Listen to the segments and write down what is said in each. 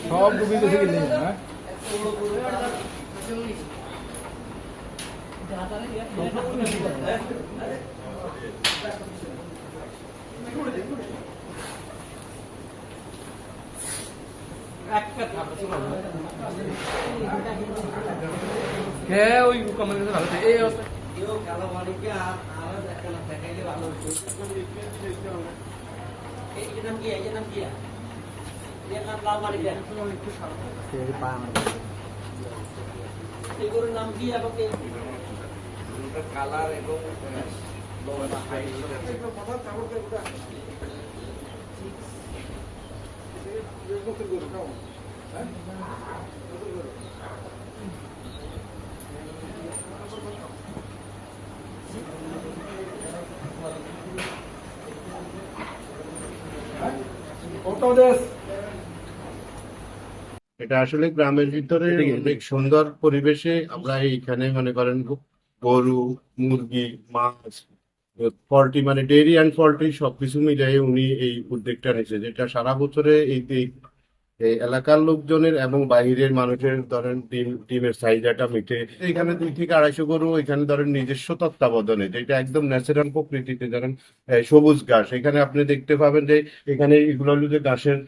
সব ডুবে গেছে কিন্তু হ্যাঁ হ্যাঁ ওই কমেন্ট ভালো এই কালো মানিকে আর দেখাইলে ভালো হতো এই নাম কি এই নাম কি এর নাম লাল মানিকে সেই পা এই গরুর নাম কি এবং কালার এবং লম্বা হাইট কথা কাপড় ওটা এই নতুন গরু খাও হ্যাঁ নতুন গরু এটা আসলে গ্রামের ভিতরে অনেক সুন্দর পরিবেশে আমরা এইখানে মনে করেন গরু মুরগি মাছ পোল্ট্রি মানে ডেইরি অ্যান্ড পোল্ট্রি সবকিছু মিলিয়ে উনি এই উদ্যোগটা নিয়েছে যেটা সারা বছরে এই এলাকার লোকজনের এবং বাইরের মানুষের ধরেন ডিমের চাহিদাটা মিটে এখানে 2 থেকে 250 গরু এখানে ধরেন নিজস্ব তত্ত্বাবধানে যেটা একদম ন্যাচারাল প্রকৃতিতে ধরেন সবুজ ঘাস এখানে আপনি দেখতে পাবেন যে এখানে এগুলো হলো যে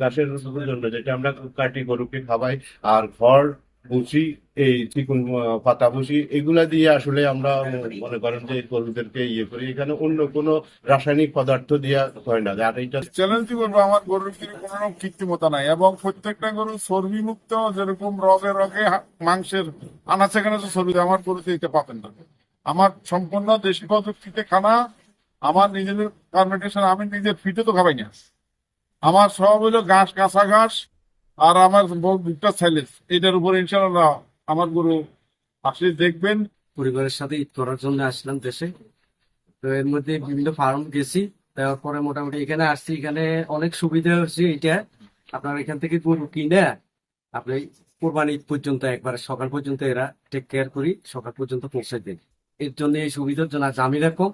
ঘাসের জন্য যেটা আমরা কাটি গরুকে খাওয়াই আর খড় ভুসি এই চিকুন পাতা ভুসি এগুলা দিয়ে আসলে আমরা মনে করেন যে গরুদেরকে ইয়ে করি এখানে অন্য কোনো রাসায়নিক পদার্থ দিয়ে হয় না আর এটা চ্যালেঞ্জ করবো আমার গরুর কোনো রকম কৃত্রিমতা নাই এবং প্রত্যেকটা গরু চর্বি মুক্ত যেরকম রগে রগে মাংসের আনাচে কানাচে চর্বি আমার গরুতে দিতে পাবেন না আমার সম্পূর্ণ দেশি প্রযুক্তিতে খানা আমার নিজের ফার্মেন্টেশন আমি নিজের ফিটে তো খাবাই না আমার সব হইলো ঘাস কাঁচা ঘাস আর আমার ভুট্টা সাইলেজ এটার উপর ইনশাআল্লাহ আমার গরু আসলে দেখবেন পরিবারের সাথে ঈদ করার জন্য আসলাম দেশে তো এর মধ্যে বিভিন্ন ফার্ম গেছি তারপরে মোটামুটি এখানে আসছি এখানে অনেক সুবিধা হচ্ছে এটা আপনার এখান থেকে গরু কিনে আপনি কোরবানি ঈদ পর্যন্ত একবারে সকাল পর্যন্ত এরা টেক কেয়ার করি সকাল পর্যন্ত পৌঁছে দেন এর জন্য এই সুবিধার জন্য জামি রাখো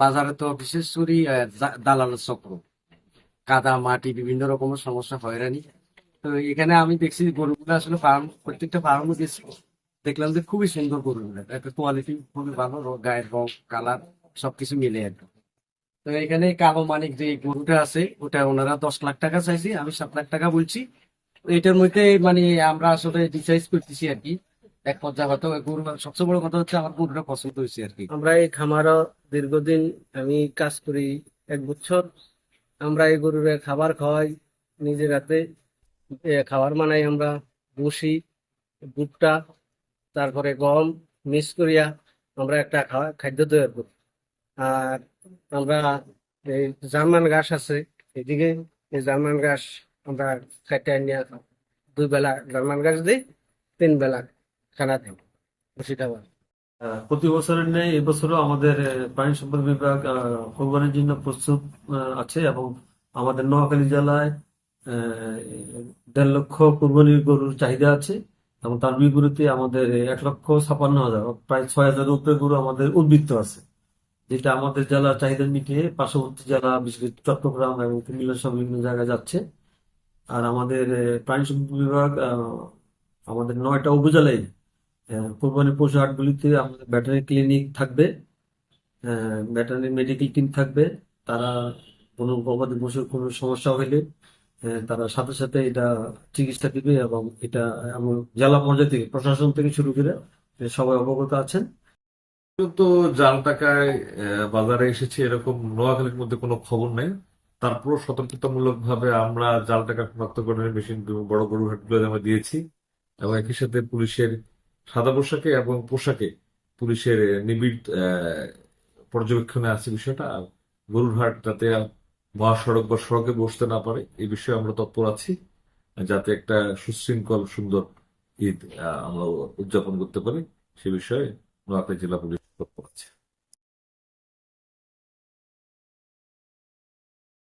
বাজারে তো বিশেষ করে দালালের চক্র কাদা মাটি বিভিন্ন রকমের সমস্যা হয়রানি তো এখানে আমি দেখছি গরুগুলো আসলে ফার্ম প্রত্যেকটা ফার্মও গেছি দেখলাম যে খুবই সুন্দর গরুগুলো একটা কোয়ালিটি খুবই ভালো গায়ের রং কালার সবকিছু মিলে একদম তো এখানে কালো মানিক যে গরুটা আছে ওটা ওনারা 10 লাখ টাকা চাইছি আমি 7 লাখ টাকা বলছি এটার মধ্যে মানে আমরা আসলে ডিসাইড করতেছি আর কি এক পর্যায়ে হয়তো গরু সবচেয়ে বড় কথা হচ্ছে আমার গরুটা পছন্দ হয়েছে আর কি আমরা এই খামারও দীর্ঘদিন আমি কাজ করি 1 বছর আমরা এই গরুর খাবার খাওয়াই নিজের হাতে খাবার বানাই আমরা ভুসি ভুট্টা তারপরে গম মিক্স করিয়া আমরা একটা খাদ্য তৈরি করি আর আমরা এই জার্মান ঘাস আছে এদিকে এই জার্মান ঘাস আমরা খাইতে নিয়ে 2 বেলা জার্মান ঘাস দিই 3 বেলা খানা দিই ভুসি খাবার প্রতি বছরের ন্যায় এবছরও আমাদের প্রাণী সম্পদ বিভাগ কোরবানির জন্য প্রস্তুত আছে এবং আমাদের নোয়াখালী জেলায় 1.5 লক্ষ কোরবানির গরুর চাহিদা আছে এবং তার বিপরীতে আমাদের 1,56,000 প্রায় 6,000 উপরে গরু আমাদের উদ্বৃত্ত আছে যেটা আমাদের জেলার চাহিদা মিটিয়ে পার্শ্ববর্তী জেলা বিশেষ করে চট্টগ্রাম এবং কুমিল্লা সব বিভিন্ন জায়গায় যাচ্ছে আর আমাদের প্রাণী সম্পদ বিভাগ আমাদের 9টা উপজেলায় কোরবানি পশু হাটগুলিতে আমাদের ভেটেরিনারি ক্লিনিক থাকবে ভেটেরিনারি মেডিকেল টিম থাকবে তারা কোনো গবাদি পশুর কোনো সমস্যা হইলে তারা সাথে সাথে এটা চিকিৎসা দিবে এবং এটা এমন জেলা পর্যায়ে থেকে প্রশাসন থেকে শুরু করে সবাই অবগত আছেন তো জাল টাকায় বাজারে এসেছে এরকম নোয়াখালীর মধ্যে কোনো খবর নেই তারপরও সতর্কতামূলক ভাবে আমরা জাল টাকা শনাক্তকরণের মেশিন বড় বড় হাটগুলো আমরা দিয়েছি এবং একই সাথে পুলিশের সাদা পোশাকে এবং পোশাকে পুলিশের নিবিড় পর্যবেক্ষণে আছে বিষয়টা আর গরুর হাট যাতে মহাসড়ক বা সড়কে বসতে না পারে এই বিষয়ে আমরা তৎপর আছি যাতে একটা সুশৃঙ্খল সুন্দর ঈদ আমরা উদযাপন করতে পারি সে বিষয়ে নোয়াখালী জেলা পুলিশ তৎপর আছে